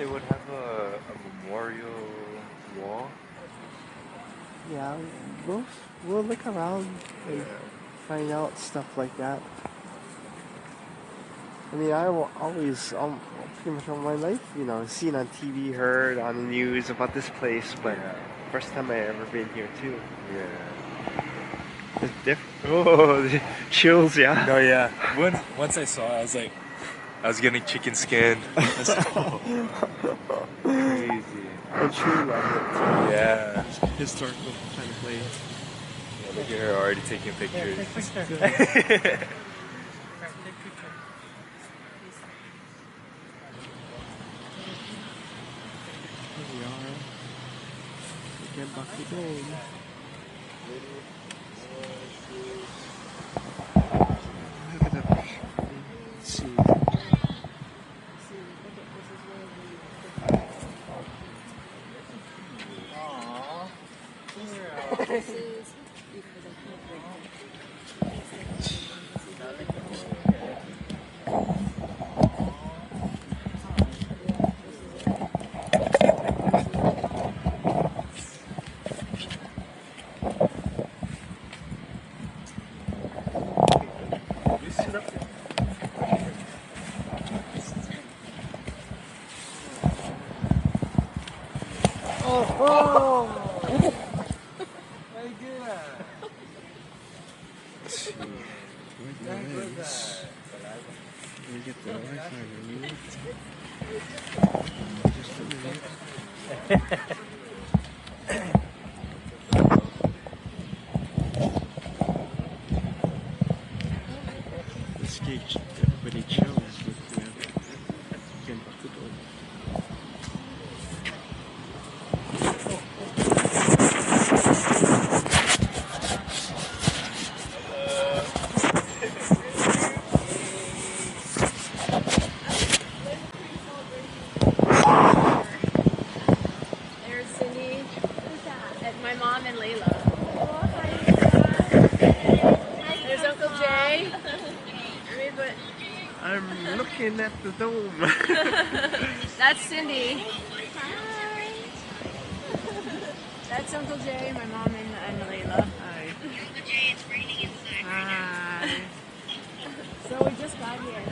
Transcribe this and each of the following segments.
they would have a memorial wall. Yeah, we'll we'll look around and find out stuff like that. I mean, I will always, pretty much all my life, seen on TV, heard on the news about this place, but Yeah. first time I ever been here too. Yeah. It's different. Oh, the chills, yeah. No, yeah. Once I saw it, I was like, I was getting chicken skin. Crazy. I truly love it. Yeah. Historical kind of place. Yeah, look at her already taking pictures. Here we are. Again, back again. Look at that. Let's see. Oh! Let's see. Where we get the Wi-Fi removed? Just a minute. This gauge, everybody chills with again back to door. There's Cindy. And my mom and Layla. There's Uncle Jay. I'm looking at the dome. That's Cindy. That's Uncle Jay, my mom and Layla. Hi. Uncle Jay, it's raining inside. Hi. So we just got here.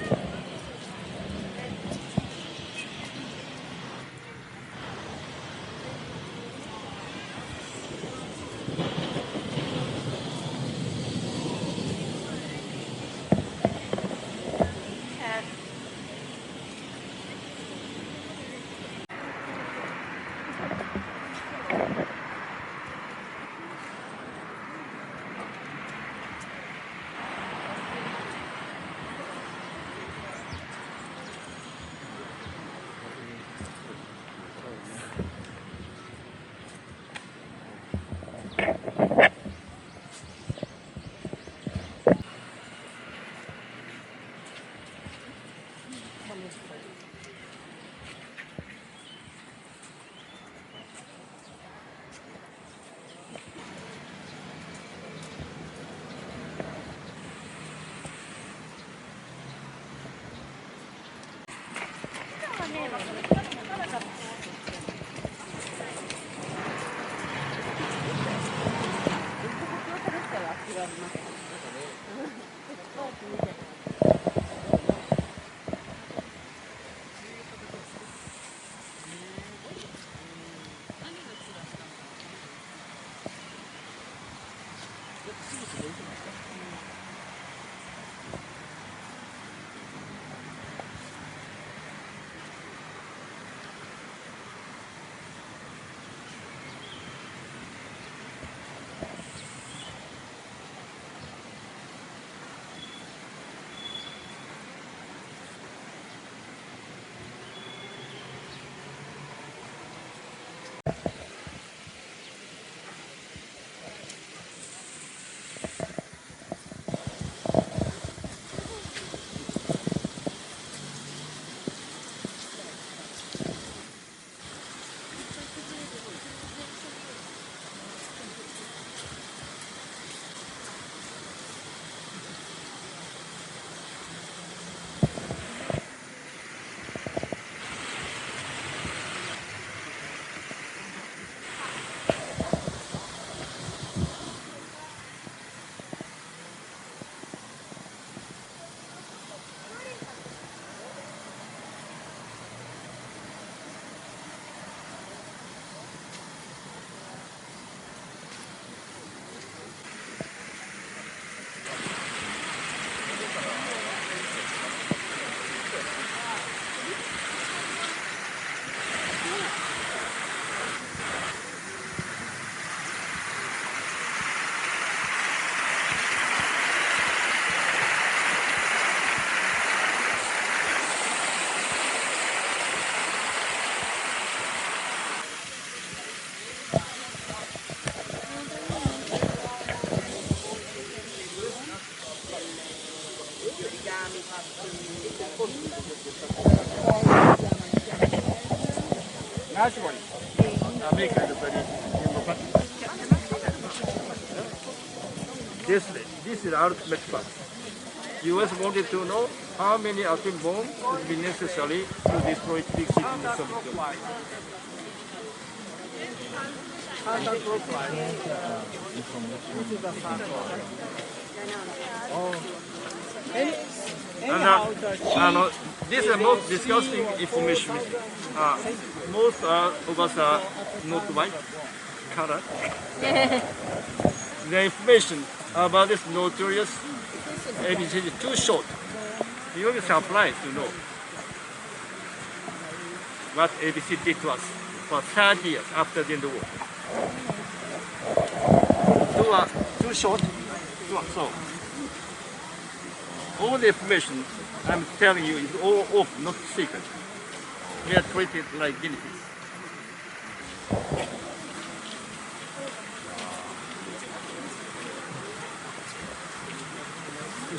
Actually, America is very democratic. This is ultimate fact. U.S. wanted to know how many atom bombs would be necessary to destroy big cities in the Soviet Union. This is the most disgusting information. Most of us are not white, color. The information about this notorious ABC is too short. You'll be surprised to know what ABC did to us for 30 years after the end of the war. Too short. So, all the information I'm telling you is all open, not secret. We are treated like guinea pigs.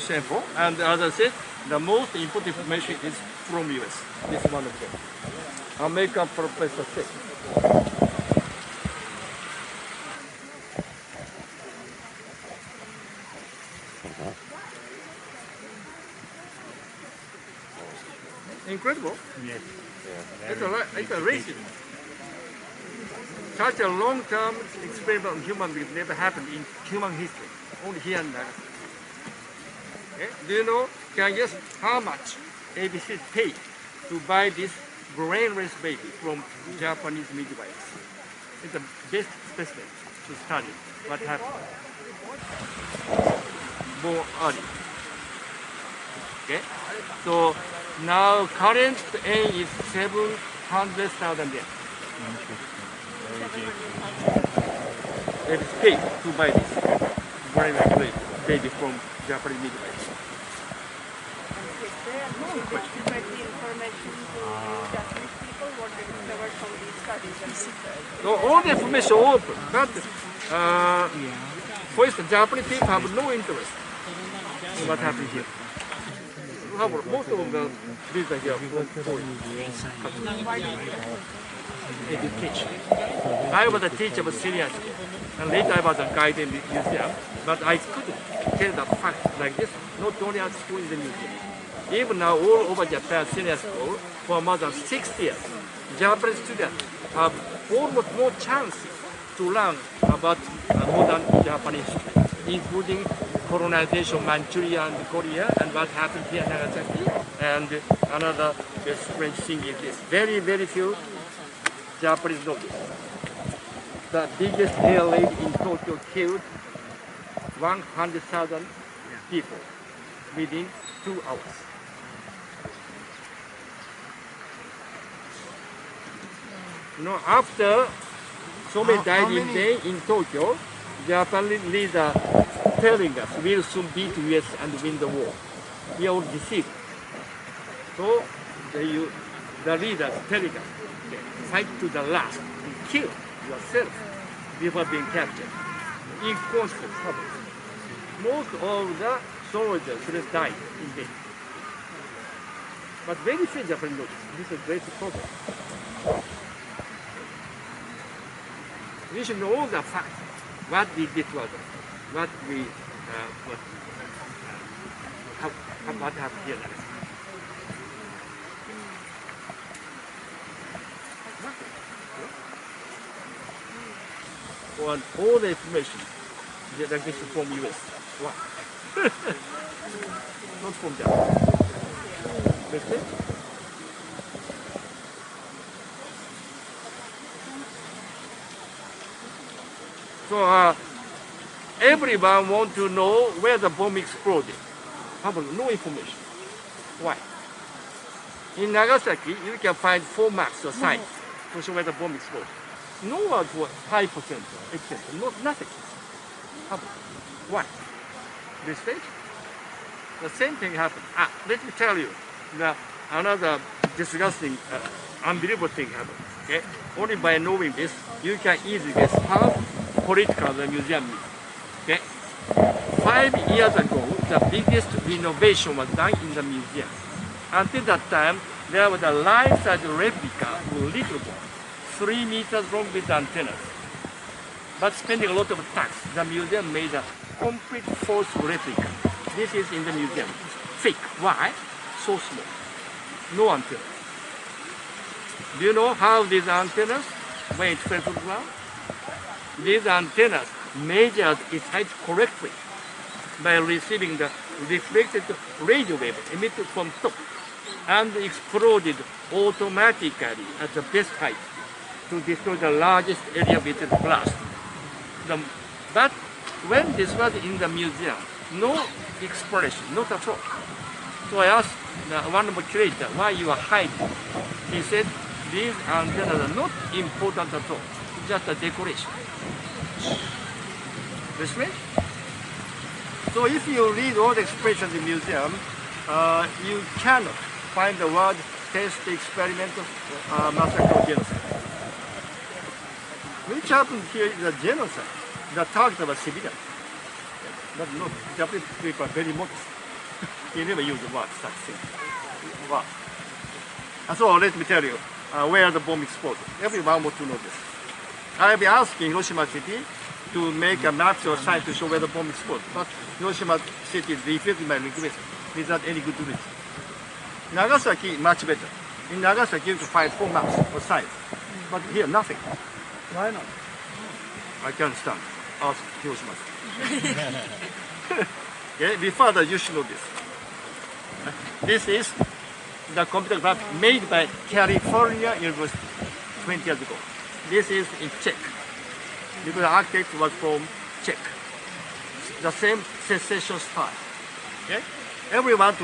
Shameful. And as I said, the most important information is from US. This is one of them. American professor said. Incredible. Yes. It's a racism. Such a long-term experiment on human beings never happened in human history. Only here in Nagasaki. Do you know, can you guess how much ABC paid to buy this brainless baby from Japanese midwives? It's the best specimen to study what happened. Born early. Okay? So now current aim is 700,000 yen. ABC paid to buy this brainless baby from Japanese midwives. So all the information open, but for instance, Japanese people have no interest in what happened here. Most of the visitors here from education. I was a teacher of senior school, and later I was a guide in the museum, but I couldn't tell the facts like this, not only at school in the museum. Even now, all over Japan, senior school, for more than 6 years, Japanese students have almost no chance to learn about modern Japanese history, including colonization, Manchuria and Korea, and what happened here in Nagasaki. And another strange thing is this: very, very few Japanese notice. The biggest air raid in Tokyo killed 100,000 people within 2 hours. After so many died in Tokyo, Japanese leader telling us we'll soon beat US and win the war. We are all deceived. So the leaders telling us, fight to the last and kill yourself before being captured. In constant trouble. Most of the soldiers died in day. But very few Japanese notice. This is a great problem. We should know all the facts, what we did to others, what happened here. On all the information that is from US. Wow. Not from Japan. Understand? So everyone wants to know where the bomb exploded. Have no information. Why? In Nagasaki, you can find 4 marks or signs to show where the bomb exploded. No one for 5%, etc. Nothing. Why? This stage? The same thing happened. Let me tell you, another disgusting, unbelievable thing happened. Okay? Only by knowing this, you can easily guess how political the museum is. Okay? 5 years ago, the biggest renovation was done in the museum. Until that time, there was a life-size replica of a little boy 3 meters long with antennas. But spending a lot of tax, the museum made a complete false replica. This is in the museum. Fake. Why? So small. No antenna. Do you know how these antennas, when it fell to the ground? These antennas measured its height correctly by receiving the reflected radio wave emitted from top and exploded automatically at the best height to destroy the largest area with the blast. But when this was in the museum, no explanation, not at all. So I asked one of the curator, why you are hiding? He said, these antennas are not important at all, just a decoration. This way? So if you read all the expressions in the museum, you cannot find the word test, experiment, massacre, genocide. Which happened here is a genocide. The target was civilian. But no, Japanese people are very modest. They never use the word such thing. Wow. And so let me tell you where the bomb exploded. Everyone wants to know this. I have been asking Hiroshima City to make a map or sign to show where the bomb exploded. But Hiroshima City refused my request without any good reason. Nagasaki, much better. In Nagasaki, you can find 4 maps or signs. But here, nothing. Why not? I can't stand. Ask Hiroshima. Okay, before that, you should know this. This is the computer graph made by California University 20 years ago. This is in Czech, because the architect was from Czech. The same secession style. Okay? Everyone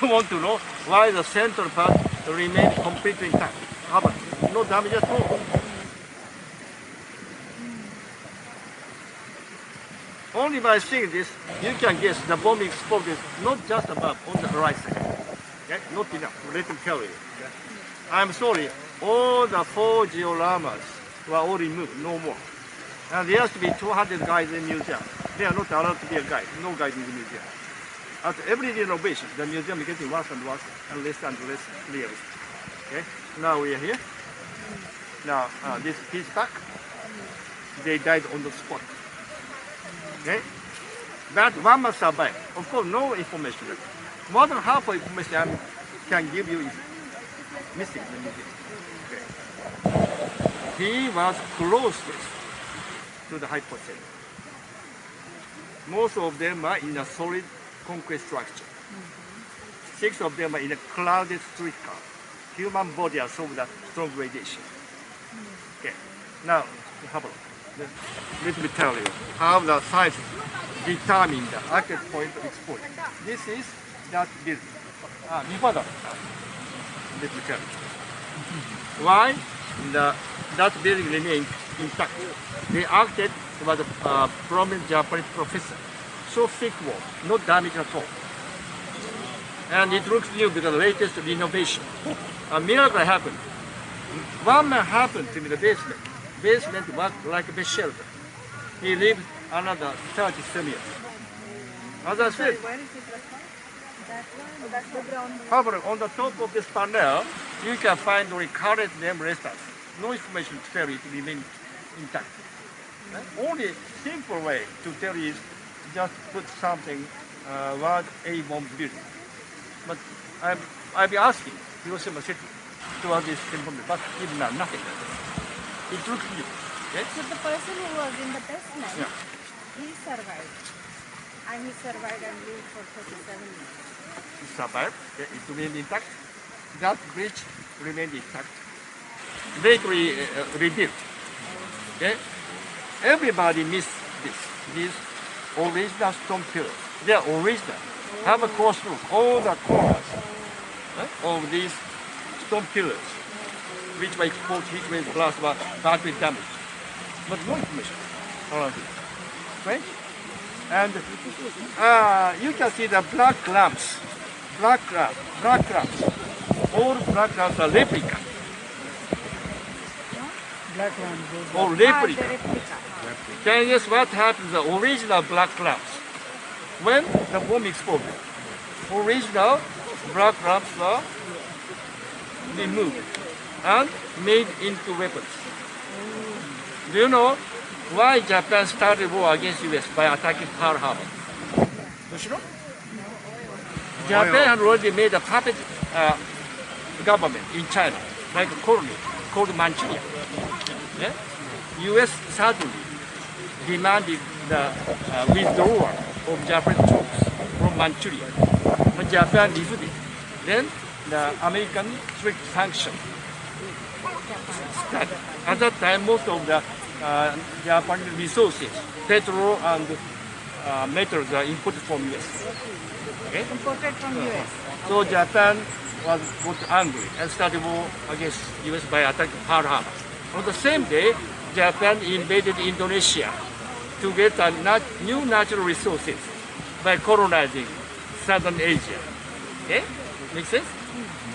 want to know why the central part remained completely intact. But no damage at all. Only by seeing this, you can guess the bomb exploded not just above, on the horizon. Okay? Not enough. Let me tell you. Okay? I'm sorry, all the 4 dioramas were all removed, no more. And there has to be 200 guys in the museum. They are not allowed to be a guide, no guide in the museum. At every renovation, the museum is getting worse and worse and less realistic. Okay? Now we are here. Now this piece back, they died on the spot. Okay? But one must survive. Of course, no information. More than half of information I can give you is missing in the museum. Okay. He was closest to the hypothetical. Most of them are in a solid concrete structure. 6 of them are in a clouded streetcar. Human body absorbs the strong radiation. Okay. Now, have a look. Let me tell you how the science determine the accurate point of exposure. This is that building. Before that, let me tell you. Why that building remained intact? The architect was a prominent Japanese professor. So thick wall, no damage at all. And it looks new because the latest renovation. A miracle happened. One man happened to be the basement. Basement was like a best shelter. He lived another 37 years. As I said, however, on the top of this panel, you can find the current name restaurant. No information to tell you to remain intact. Only simple way to tell you is just put something word A bomb building. But I've been asking Hiroshima City to add this information, but even now nothing. It looks new. Yes? So the person who was in the basement, Yeah. he survived. And he survived and lived for 37 years. It survived. Okay? It remained intact. That bridge remained intact. Lately rebuilt. Okay? Everybody missed this. These original stone pillars. They are original. Have a close look. All the corners of these stone pillars, which were exposed heat wave glass, were badly damaged. But no information around it. Right? And you can see the black lamps. Black lamps. All black lamps are replica. Black lamp. Or The replica. replica. Can you guess what happened to the original black lamps? When the bomb exploded, original black lamps were removed. and made into weapons. Do you know why Japan started war against US by attacking Pearl Harbor? Don't you know? Japan had already made a puppet government in China, like a colony called Manchuria. Yeah? US suddenly demanded the withdrawal of Japanese troops from Manchuria. But Japan refused. Then the American strict sanctions started. At that time, most of the Japanese resources, petrol and metals are imported from US. Okay? Imported from US. So Japan was got angry and started war against US by attacking Pearl Harbor. On the same day, Japan invaded Indonesia to get new natural resources by colonizing Southern Asia. Okay? Make sense?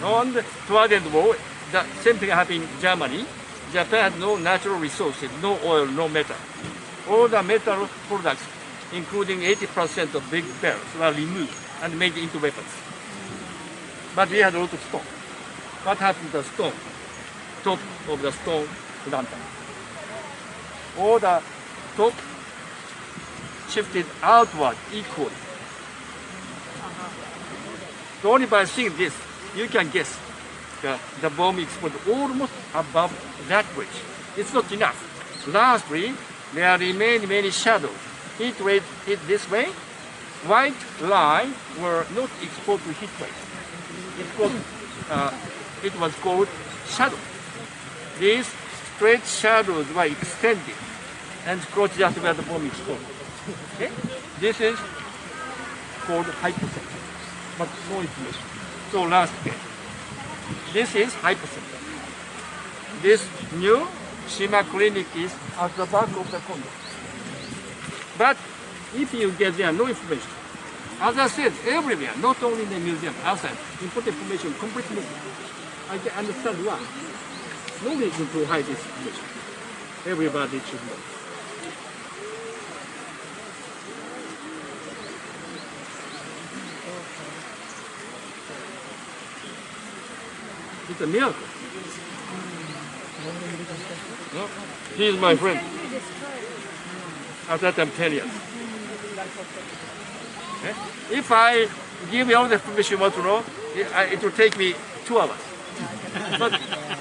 And toward the end of the war, the same thing happened in Germany. Japan had no natural resources, no oil, no metal. All the metal products, including 80% of big barrels, were removed and made into weapons. But we had a lot of stone. What happened to the stone? Top of the stone lantern. All the top shifted outward equally. So only by seeing this, you can guess the bomb exploded almost above that bridge. It's not enough. Lastly, there remain many shadows. Heat wave hit this way. White line were not exposed to heat wave. It was called shadow. These straight shadows were extended and close just where the bomb exploded. Okay? This is called hypercenter, but no information. So last day, this is hypercenter. This new Shima clinic is at the back of the condo. But if you get there, no information. As I said, everywhere, not only in the museum, outside, important information, complete missing. I can understand why. No reason to hide this information. Everybody should know. It's a miracle. No? He is my friend. At that time, 10 years. Okay? If I give you all the information you want to know, it will take me 2 hours. But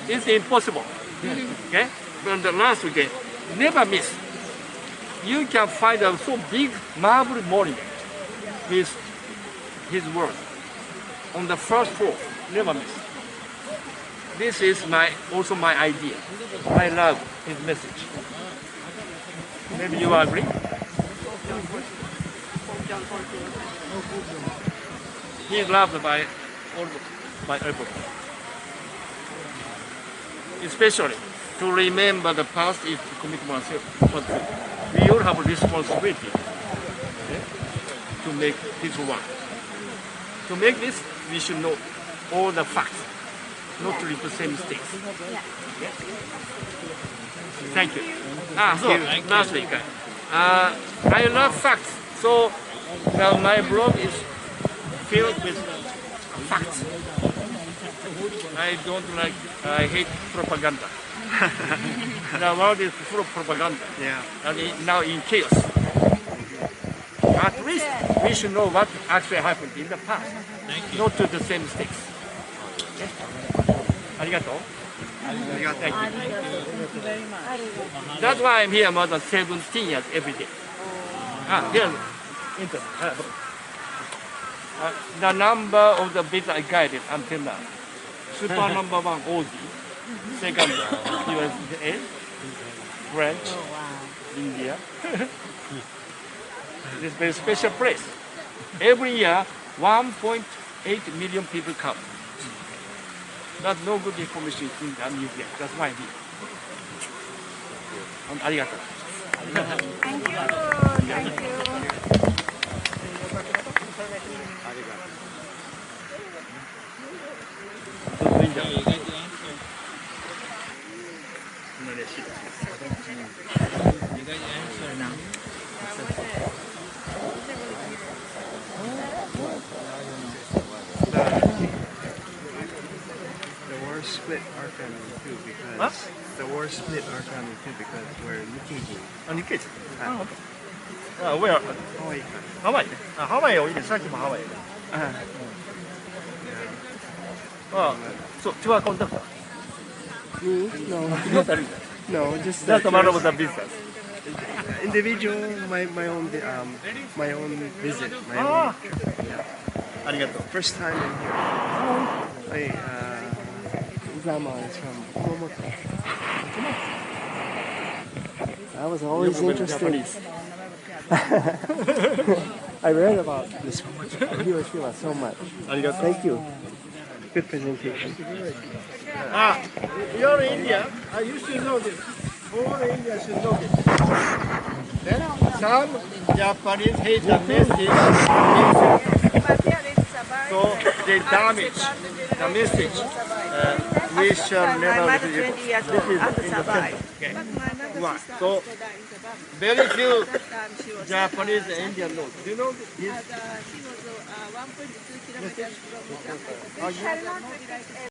it's impossible. Okay? But the last weekend, never miss. You can find a so big marble monument with his word on the first floor. Never miss. This is also my idea. I love his message. Maybe you agree? He is loved by everybody. Especially to remember the past is to commit oneself. We all have a responsibility, okay, to make people work. To make this, we should know all the facts, not to repeat the same mistakes. Okay? Thank you. Last week, I love facts. So now my blog is filled with facts. I hate propaganda. The world is full of propaganda. Yeah. And now in chaos. At least we should know what actually happened in the past. Not to the same mistakes. Okay? Arigato. Thank you very much. That's why I'm here more than 17 years every day. Here's internet. The number of the bits I guided until now. Super number 1 Aussie, second USA, French, India. This is a very special place. Every year, 1.8 million people come. That's no good information in the museum. That's why I'm here. And arigato. Thank you. Thank you. The worst split our family too because Huh? the war split our family too because we're Nikkei. あ、日系人。あ、本当。あ、where? ハワイかハワイね。あ、ハワイ多いね。さっきもハワイ。ら。あ、そう、ツアーコンタクト。 Me? No. Not a reason. No, just That's the matter with the business. individual, my own visit, my Ah. own trip. Yeah. ありがとう。 First time in here. My grandma is from Kumamoto. I was always interested. I read about this Hiroshima so much. ありがとう。 Thank you. Good presentation. Ah, you're in India. You should know this. All India should know this. Then some Japanese hate the message. So they damage the message. We shall never My do mother it. 20 years This old is and in the survived. center. Okay. But my mother Right. sister So also died in Japan. very few That time she was Japanese and Indian know. Do you know this? she was 1.2 kilometers from Japan.